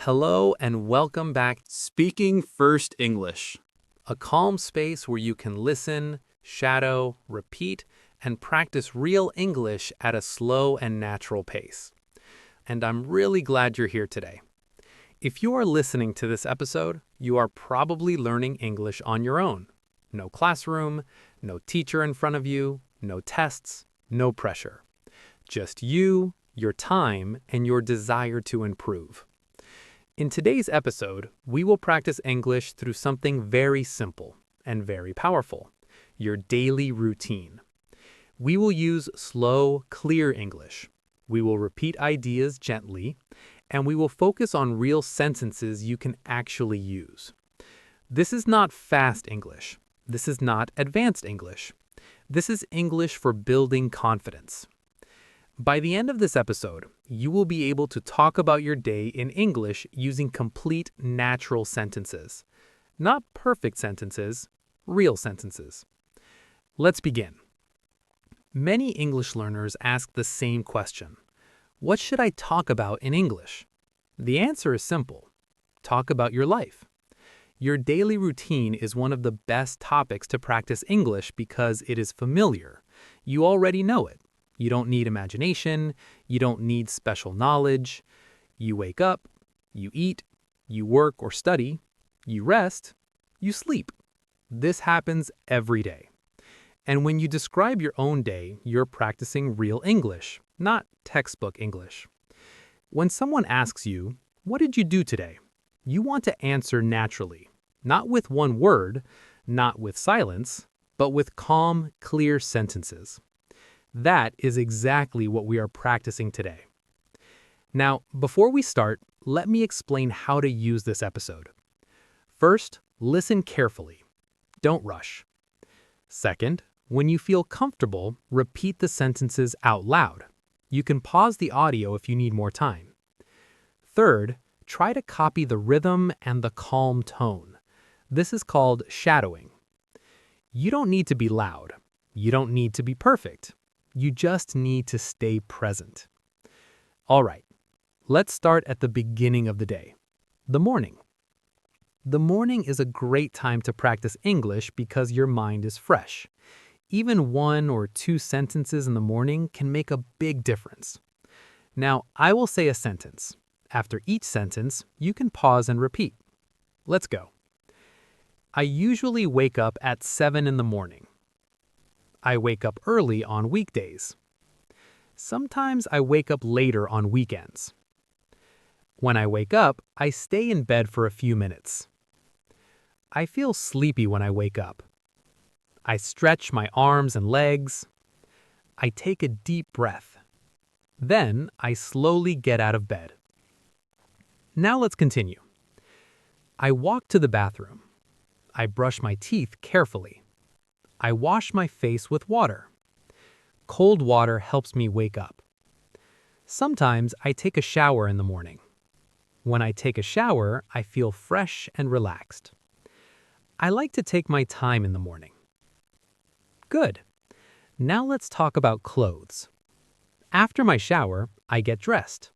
Hello and welcome back to Speaking First English, a calm space where you can listen, shadow, repeat, and practice real English at a slow and natural pace. And I'm really glad you're here today. If you are listening to this episode, you are probably learning English on your own. No classroom, no teacher in front of you, no tests, no pressure. Just you, your time, and your desire to improve. In today's episode, we will practice English through something very simple and very powerful, your daily routine. We will use slow, clear English. We will repeat ideas gently, and we will focus on real sentences you can actually use. This is not fast English. This is not advanced English. This is English for building confidence. By the end of this episode, you will be able to talk about your day in English using complete natural sentences. Not perfect sentences, real sentences. Let's begin. Many English learners ask the same question. What should I talk about in English? The answer is simple. Talk about your life. Your daily routine is one of the best topics to practice English because it is familiar. You already know it. You don't need imagination, you don't need special knowledge. You wake up, you eat, you work or study, you rest, you sleep. This happens every day. And when you describe your own day, you're practicing real English, not textbook English. When someone asks you, "What did you do today?" you want to answer naturally, not with one word, not with silence, but with calm, clear sentences. That is exactly what we are practicing today. Now, before we start, let me explain how to use this episode. First, listen carefully. Don't rush. Second, when you feel comfortable, repeat the sentences out loud. You can pause the audio if you need more time. Third, try to copy the rhythm and the calm tone. This is called shadowing. You don't need to be loud. You don't need to be perfect. You just need to stay present. All right, let's start at the beginning of the day, the morning. The morning is a great time to practice English because your mind is fresh. Even one or two sentences in the morning can make a big difference. Now, I will say a sentence. After each sentence, you can pause and repeat. Let's go. I usually wake up at 7 in the morning. I wake up early on weekdays. Sometimes I wake up later on weekends. When I wake up, I stay in bed for a few minutes. I feel sleepy when I wake up. I stretch my arms and legs. I take a deep breath. Then I slowly get out of bed. Now let's continue. I walk to the bathroom. I brush my teeth carefully. I wash my face with water. Cold water helps me wake up. Sometimes I take a shower in the morning. When I take a shower, I feel fresh and relaxed. I like to take my time in the morning. Good. Now let's talk about clothes. After my shower, I get dressed.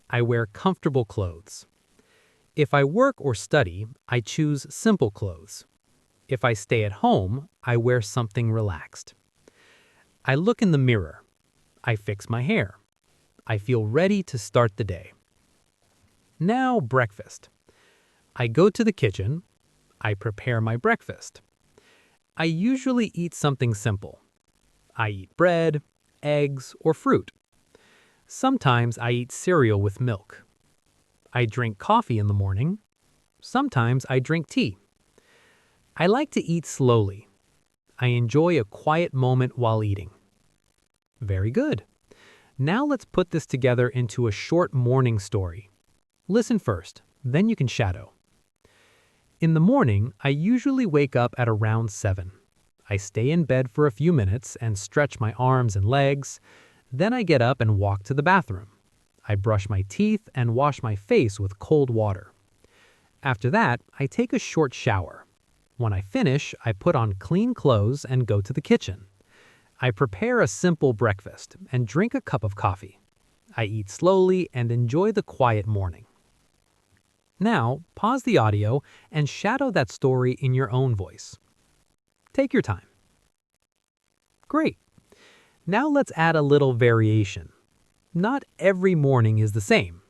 I wear comfortable clothes. If I work or study, I choose simple clothes. If I stay at home, I wear something relaxed. I look in the mirror. I fix my hair. I feel ready to start the day. Now, breakfast. I go to the kitchen. I prepare my breakfast. I usually eat something simple. I eat bread, eggs, or fruit. Sometimes I eat cereal with milk. I drink coffee in the morning. Sometimes I drink tea. I like to eat slowly. I enjoy a quiet moment while eating. Very good. Now let's put this together into a short morning story. Listen first, then you can shadow. In the morning, I usually wake up at around 7. I stay in bed for a few minutes and stretch my arms and legs. Then I get up and walk to the bathroom. I brush my teeth and wash my face with cold water. After that, I take a short shower. When I finish, I put on clean clothes and go to the kitchen. I prepare a simple breakfast and drink a cup of coffee. I eat slowly and enjoy the quiet morning. Now, pause the audio and shadow that story in your own voice. Take your time. Great. Now let's add a little variation. Not every morning is the same.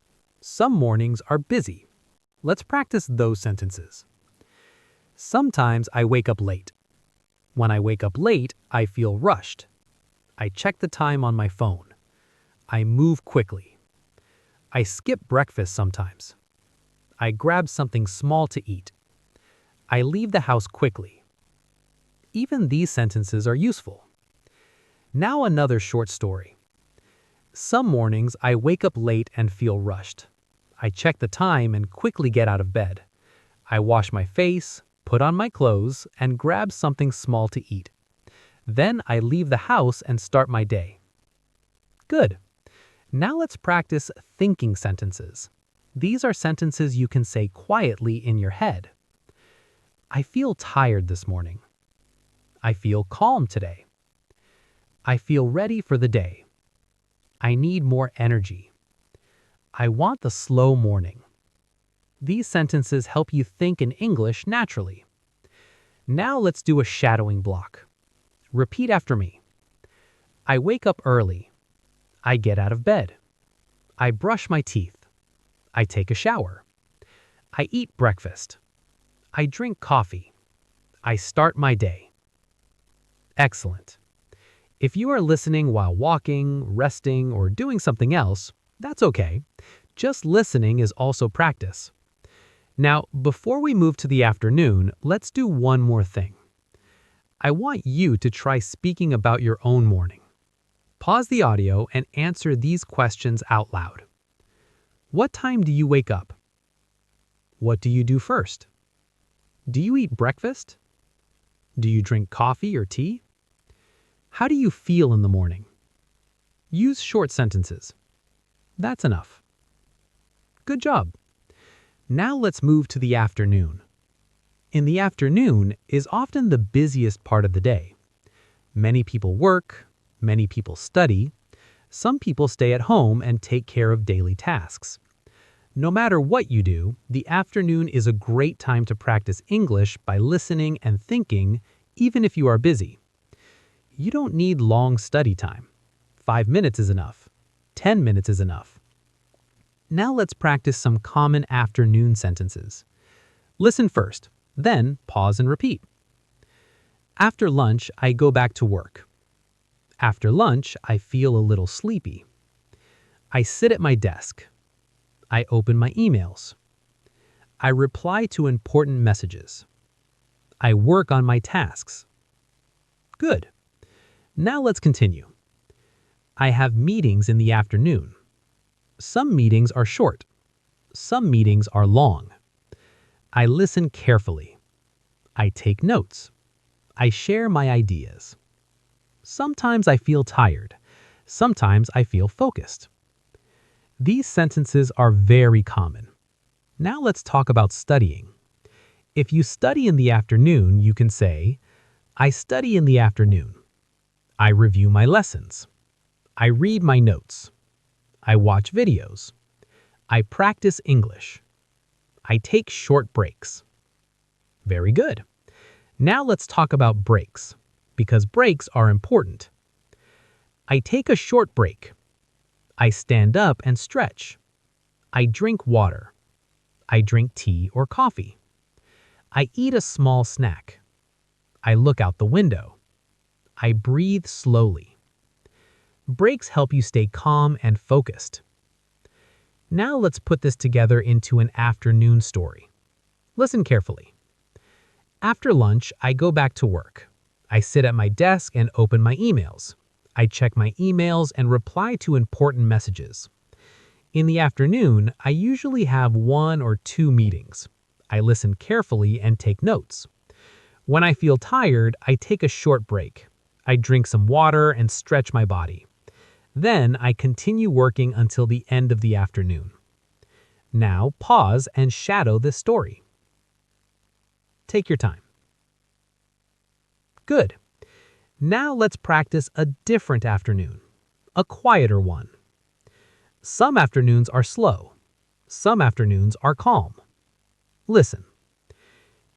Some mornings are busy. Let's practice those sentences. Sometimes I wake up late. When I wake up late, I feel rushed. I check the time on my phone. I move quickly. I skip breakfast sometimes. I grab something small to eat. I leave the house quickly. Even these sentences are useful. Now another short story. Some mornings I wake up late and feel rushed. I check the time and quickly get out of bed. I wash my face, put on my clothes, and grab something small to eat. Then I leave the house and start my day. Good. Now let's practice thinking sentences. These are sentences you can say quietly in your head. I feel tired this morning. I feel calm today. I feel ready for the day. I need more energy. I want the slow morning. These sentences help you think in English naturally. Now let's do a shadowing block. Repeat after me. I wake up early. I get out of bed. I brush my teeth. I take a shower. I eat breakfast. I drink coffee. I start my day. Excellent. If you are listening while walking, resting, or doing something else, that's okay. Just listening is also practice. Now, before we move to the afternoon, let's do one more thing. I want you to try speaking about your own morning. Pause the audio and answer these questions out loud. What time do you wake up? What do you do first? Do you eat breakfast? Do you drink coffee or tea? How do you feel in the morning? Use short sentences. That's enough. Good job. Now let's move to the afternoon. In the afternoon is often the busiest part of the day. Many people work, many people study, some people stay at home and take care of daily tasks. No matter what you do, the afternoon is a great time to practice English by listening and thinking, even if you are busy. You don't need long study time. 5 minutes is enough. 10 minutes is enough. Now let's practice some common afternoon sentences. Listen first, then pause and repeat. After lunch, I go back to work. After lunch, I feel a little sleepy. I sit at my desk. I open my emails. I reply to important messages. I work on my tasks. Good. Now let's continue. I have meetings in the afternoon. Some meetings are short. Some meetings are long. I listen carefully. I take notes. I share my ideas. Sometimes I feel tired. Sometimes I feel focused. These sentences are very common. Now let's talk about studying. If you study in the afternoon, you can say, I study in the afternoon. I review my lessons. I read my notes. I watch videos. I practice English. I take short breaks. Very good. Now let's talk about breaks, because breaks are important. I take a short break. I stand up and stretch. I drink water. I drink tea or coffee. I eat a small snack. I look out the window. I breathe slowly. Breaks help you stay calm and focused. Now let's put this together into an afternoon story. Listen carefully. After lunch, I go back to work. I sit at my desk and open my emails. I check my emails and reply to important messages. In the afternoon, I usually have 1 or 2 meetings. I listen carefully and take notes. When I feel tired, I take a short break. I drink some water and stretch my body. Then I continue working until the end of the afternoon. Now pause and shadow this story. Take your time. Good. Now let's practice a different afternoon, a quieter one. Some afternoons are slow. Some afternoons are calm. Listen.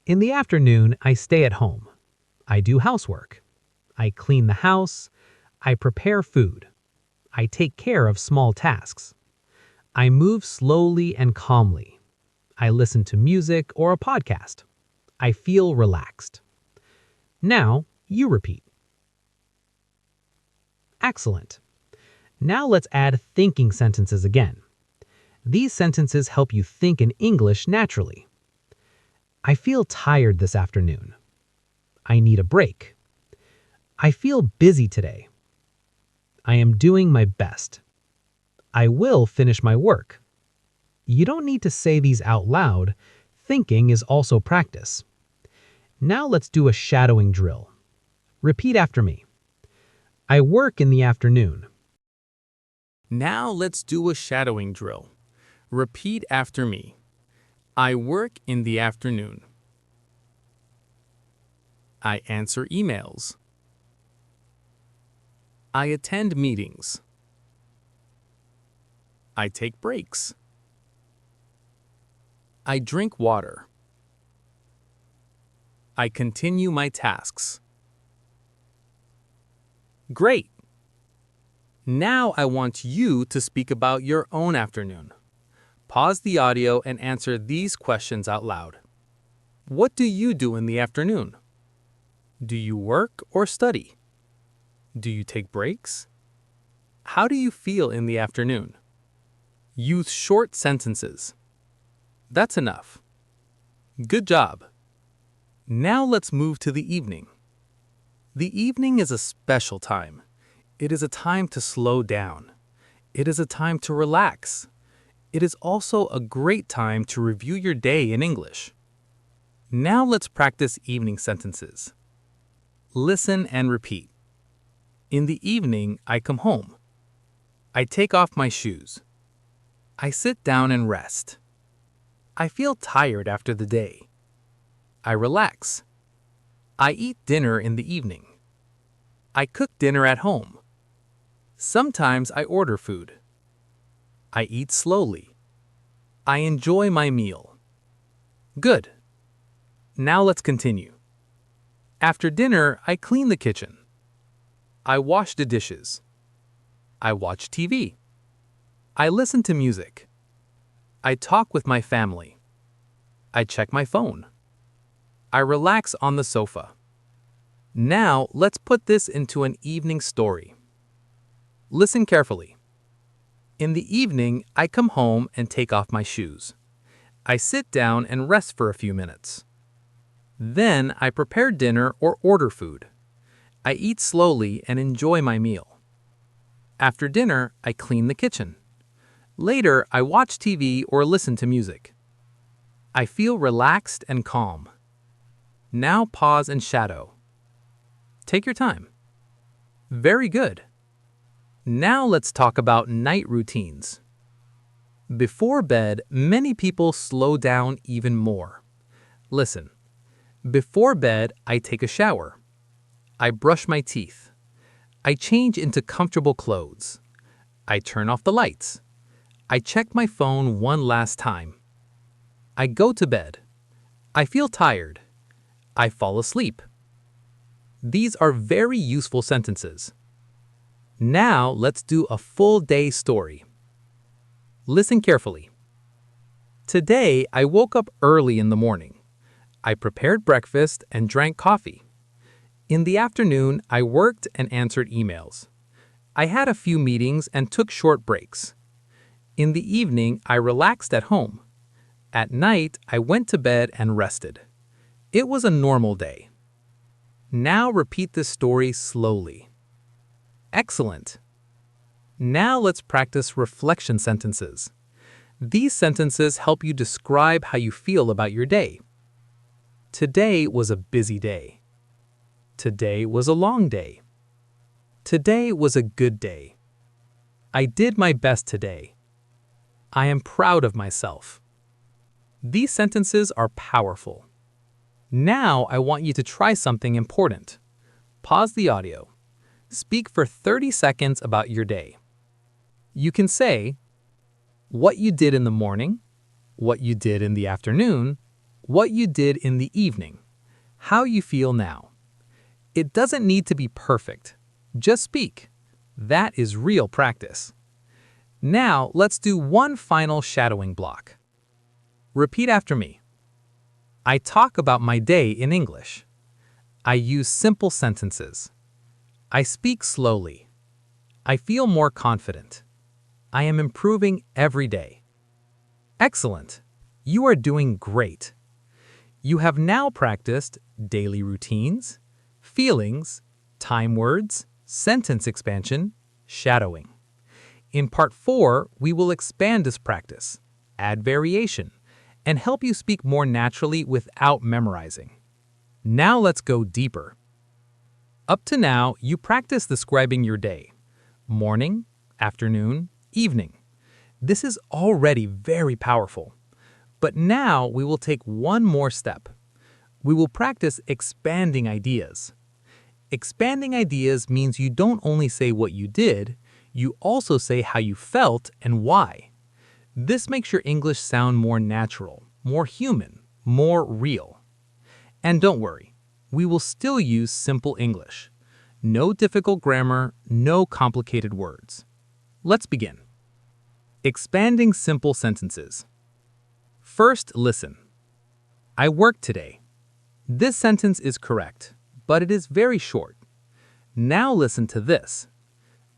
In the afternoon, I stay at home. I do housework. I clean the house. I prepare food. I take care of small tasks. I move slowly and calmly. I listen to music or a podcast. I feel relaxed. Now, you repeat. Excellent. Now let's add thinking sentences again. These sentences help you think in English naturally. I feel tired this afternoon. I need a break. I feel busy today. I am doing my best. I will finish my work. You don't need to say these out loud. Thinking is also practice. Now let's do a shadowing drill. Repeat after me. I work in the afternoon. Now let's do a shadowing drill. Repeat after me. I work in the afternoon. I answer emails. I attend meetings. I take breaks. I drink water. I continue my tasks. Great! Now I want you to speak about your own afternoon. Pause the audio and answer these questions out loud. What do you do in the afternoon? Do you work or study? Do you take breaks? How do you feel in the afternoon? Use short sentences. That's enough. Good job. Now let's move to the evening. The evening is a special time. It is a time to slow down. It is a time to relax. It is also a great time to review your day in English. Now let's practice evening sentences. Listen and repeat. In the evening, I come home. I take off my shoes. I sit down and rest. I feel tired after the day. I relax. I eat dinner in the evening. I cook dinner at home. Sometimes I order food. I eat slowly. I enjoy my meal. Good. Now let's continue. After dinner, I clean the kitchen. I wash the dishes. I watch TV. I listen to music. I talk with my family. I check my phone. I relax on the sofa. Now let's put this into an evening story. Listen carefully. In the evening, I come home and take off my shoes. I sit down and rest for a few minutes. Then I prepare dinner or order food. I eat slowly and enjoy my meal. After dinner, I clean the kitchen. Later, I watch TV or listen to music. I feel relaxed and calm. Now pause and shadow. Take your time. Very good. Now let's talk about night routines. Before bed, many people slow down even more. Listen. Before bed, I take a shower. I brush my teeth. I change into comfortable clothes. I turn off the lights. I check my phone one last time. I go to bed. I feel tired. I fall asleep. These are very useful sentences. Now let's do a full day story. Listen carefully. Today, I woke up early in the morning. I prepared breakfast and drank coffee. In the afternoon, I worked and answered emails. I had a few meetings and took short breaks. In the evening, I relaxed at home. At night, I went to bed and rested. It was a normal day. Now repeat this story slowly. Excellent. Now let's practice reflection sentences. These sentences help you describe how you feel about your day. Today was a busy day. Today was a long day. Today was a good day. I did my best today. I am proud of myself. These sentences are powerful. Now I want you to try something important. Pause the audio. Speak for 30 seconds about your day. You can say what you did in the morning, what you did in the afternoon, what you did in the evening, how you feel now. It doesn't need to be perfect. Just speak. That is real practice. Now, let's do one final shadowing block. Repeat after me. I talk about my day in English. I use simple sentences. I speak slowly. I feel more confident. I am improving every day. Excellent. You are doing great. You have now practiced daily routines, feelings, time words, sentence expansion, shadowing. In Part 4, we will expand this practice, add variation, and help you speak more naturally without memorizing. Now let's go deeper. Up to now, you practiced describing your day. Morning, afternoon, evening. This is already very powerful. But now we will take one more step. We will practice expanding ideas. Expanding ideas means you don't only say what you did, you also say how you felt and why. This makes your English sound more natural, more human, more real. And don't worry, we will still use simple English. No difficult grammar, no complicated words. Let's begin. Expanding simple sentences. First, listen. I worked today. This sentence is correct, but it is very short. Now listen to this.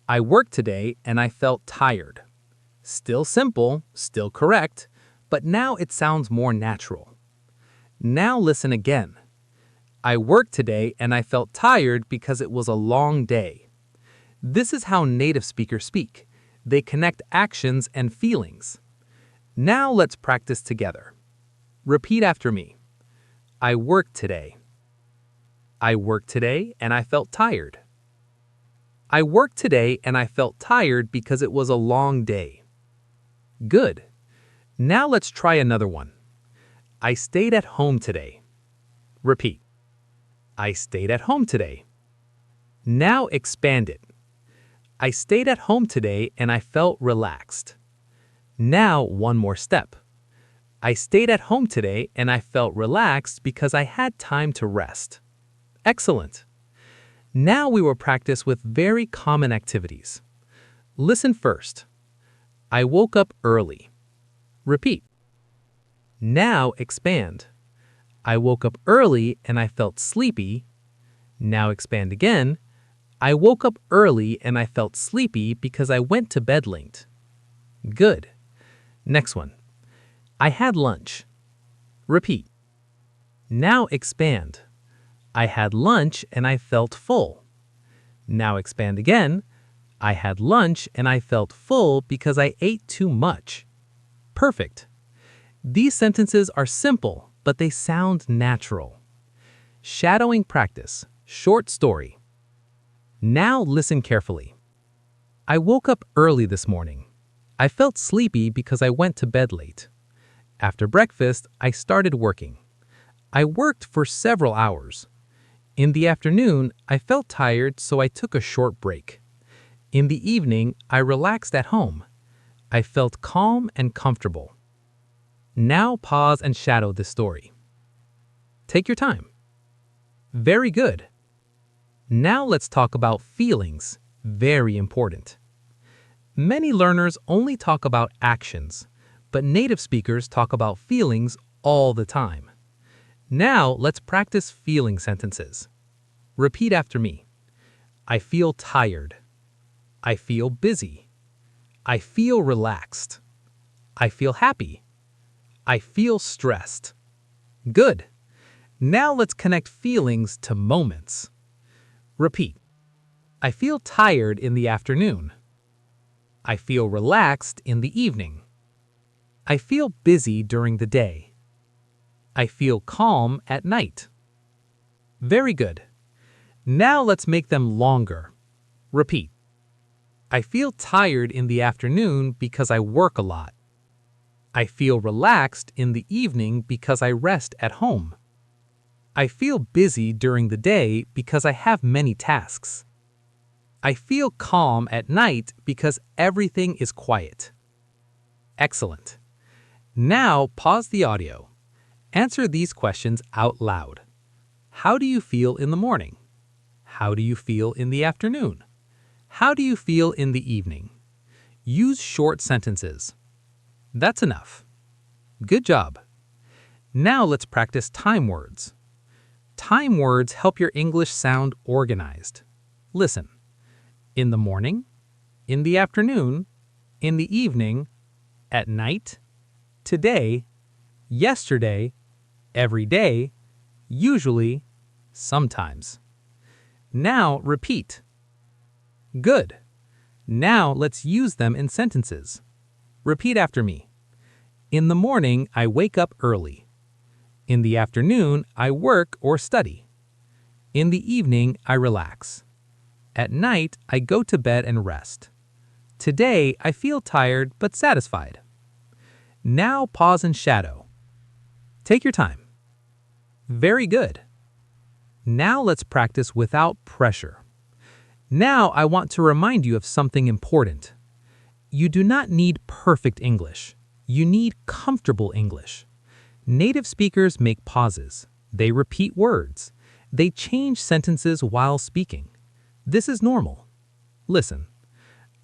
I worked today and I felt tired. Still simple, still correct, but now it sounds more natural. Now listen again. I worked today and I felt tired because it was a long day. This is how native speakers speak. They connect actions and feelings. Now let's practice together. Repeat after me. I worked today. I worked today and I felt tired. I worked today and I felt tired because it was a long day. Good. Now let's try another one. I stayed at home today. Repeat. I stayed at home today. Now expand it. I stayed at home today and I felt relaxed. Now one more step. I stayed at home today and I felt relaxed because I had time to rest. Excellent. Now we will practice with very common activities. Listen first. I woke up early. Repeat. Now expand. I woke up early and I felt sleepy. Now expand again. I woke up early and I felt sleepy because I went to bed late. Good. Next one. I had lunch. Repeat. Now expand. I had lunch and I felt full. Now expand again. I had lunch and I felt full because I ate too much. Perfect. These sentences are simple, but they sound natural. Shadowing practice. Short story. Now listen carefully. I woke up early this morning. I felt sleepy because I went to bed late. After breakfast, I started working. I worked for several hours. In the afternoon, I felt tired, so I took a short break. In the evening, I relaxed at home. I felt calm and comfortable. Now pause and shadow this story. Take your time. Very good. Now let's talk about feelings. Very important. Many learners only talk about actions, but native speakers talk about feelings all the time. Now let's practice feeling sentences. Repeat after me. I feel tired. I feel busy. I feel relaxed. I feel happy. I feel stressed. Good. Now let's connect feelings to moments. Repeat. I feel tired in the afternoon. I feel relaxed in the evening. I feel busy during the day. I feel calm at night. Very good. Now let's make them longer. Repeat. I feel tired in the afternoon because I work a lot. I feel relaxed in the evening because I rest at home. I feel busy during the day because I have many tasks. I feel calm at night because everything is quiet. Excellent. Now pause the audio Answer these questions out loud. How do you feel in the morning? How do you feel in the afternoon? How do you feel in the evening? Use short sentences. That's enough. Good job. Now let's practice time words. Time words help your English sound organized. Listen. In the morning, in the afternoon, in the evening, at night, today, yesterday, every day, usually, sometimes. Now repeat. Good. Now let's use them in sentences. Repeat after me. In the morning, I wake up early. In the afternoon, I work or study. In the evening, I relax. At night, I go to bed and rest. Today, I feel tired but satisfied. Now pause and shadow. Take your time. Very good. Now let's practice without pressure. Now I want to remind you of something important. You do not need perfect English. You need comfortable English. Native speakers make pauses. They repeat words. They change sentences while speaking. This is normal. Listen.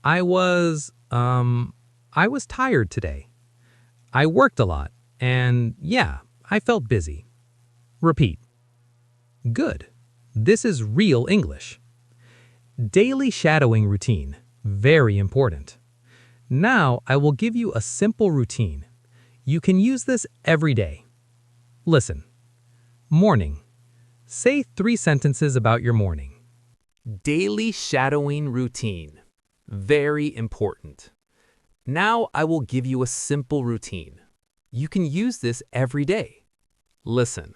I was tired today. I worked a lot, and yeah, I felt busy. Repeat. Good. This is real English. Daily shadowing routine. Very important. Now I will give you a simple routine. You can use this every day. Listen. Morning. Say 3 sentences about your morning. Daily shadowing routine. Very important. Now I will give you a simple routine. You can use this every day. Listen.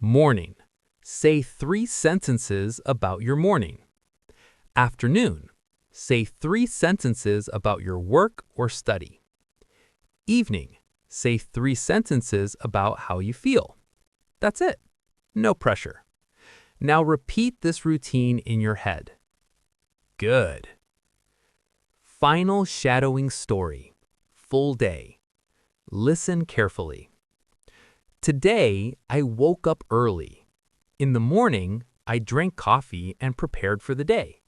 Morning. Say 3 sentences about your morning. Afternoon. Say 3 sentences about your work or study. Evening. Say 3 sentences about how you feel. That's it. No pressure. Now repeat this routine in your head. Good. Final shadowing story. Full day. Listen carefully. Today, I woke up early. In the morning, I drank coffee and prepared for the day.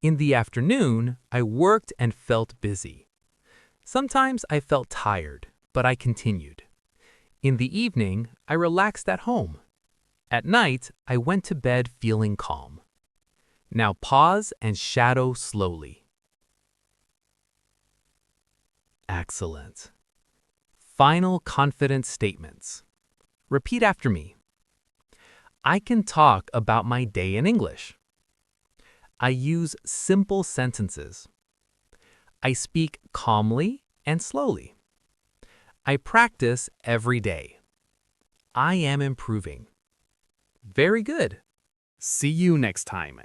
In the afternoon, I worked and felt busy. Sometimes I felt tired, but I continued. In the evening, I relaxed at home. At night, I went to bed feeling calm. Now pause and shadow slowly. Excellent. Final confident statements. Repeat after me. I can talk about my day in English. I use simple sentences. I speak calmly and slowly. I practice every day. I am improving. Very good. See you next time.